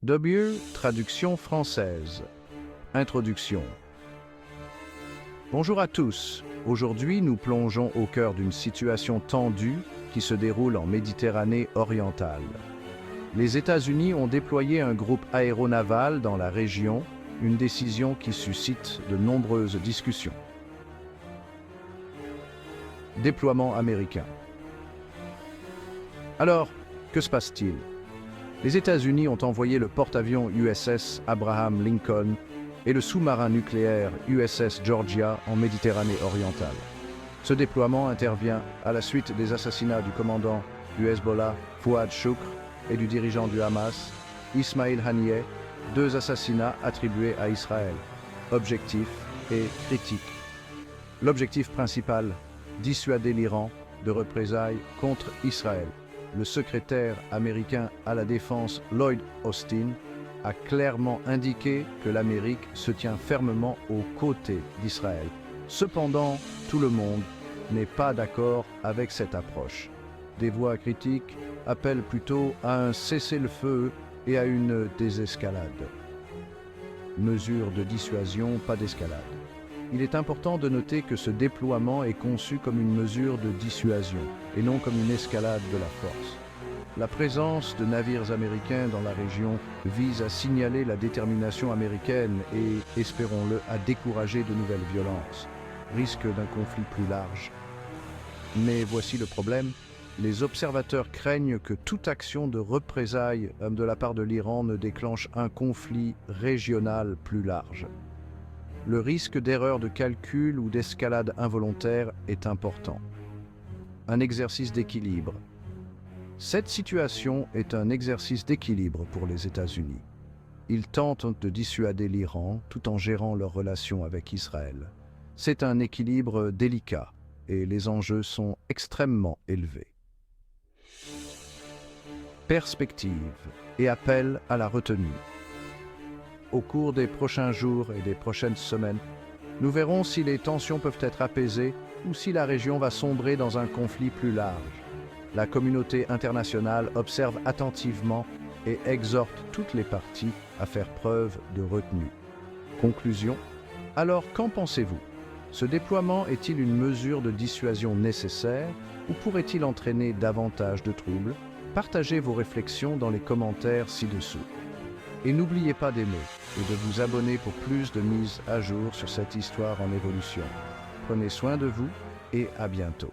W, traduction française. Introduction. Bonjour à tous. Aujourd'hui, nous plongeons au cœur d'une situation tendue qui se déroule en Méditerranée orientale. Les États-Unis ont déployé un groupe aéronaval dans la région, une décision qui suscite de nombreuses discussions. Déploiement américain. Alors, que se passe-t-il? Les États-Unis ont envoyé le porte-avions USS Abraham Lincoln et le sous-marin nucléaire USS Georgia en Méditerranée orientale. Ce déploiement intervient à la suite des assassinats du commandant du Hezbollah, Fouad Choukr, et du dirigeant du Hamas, Ismail Haniyeh, deux assassinats attribués à Israël. Objectif et critique. L'objectif principal, dissuader l'Iran de représailles contre Israël. Le secrétaire américain à la Défense Lloyd Austin a clairement indiqué que l'Amérique se tient fermement aux côtés d'Israël. Cependant, tout le monde n'est pas d'accord avec cette approche. Des voix critiques appellent plutôt à un cessez-le-feu et à une désescalade. Mesure de dissuasion, pas d'escalade. Il est important de noter que ce déploiement est conçu comme une mesure de dissuasion et non comme une escalade de la force. La présence de navires américains dans la région vise à signaler la détermination américaine et, espérons-le, à décourager de nouvelles violences, risque d'un conflit plus large. Mais voici le problème, les observateurs craignent que toute action de représailles de la part de l'Iran ne déclenche un conflit régional plus large. Le risque d'erreur de calcul ou d'escalade involontaire est important. Un exercice d'équilibre. Cette situation est un exercice d'équilibre pour les États-Unis. Ils tentent de dissuader l'Iran tout en gérant leurs relations avec Israël. C'est un équilibre délicat et les enjeux sont extrêmement élevés. Perspective et appel à la retenue. Au cours des prochains jours et des prochaines semaines, nous verrons si les tensions peuvent être apaisées ou si la région va sombrer dans un conflit plus large. La communauté internationale observe attentivement et exhorte toutes les parties à faire preuve de retenue. Conclusion. Alors, qu'en pensez-vous? Ce déploiement est-il une mesure de dissuasion nécessaire ou pourrait-il entraîner davantage de troubles? Partagez vos réflexions dans les commentaires ci-dessous. Et n'oubliez pas d'aimer et de vous abonner pour plus de mises à jour sur cette histoire en évolution. Prenez soin de vous et à bientôt.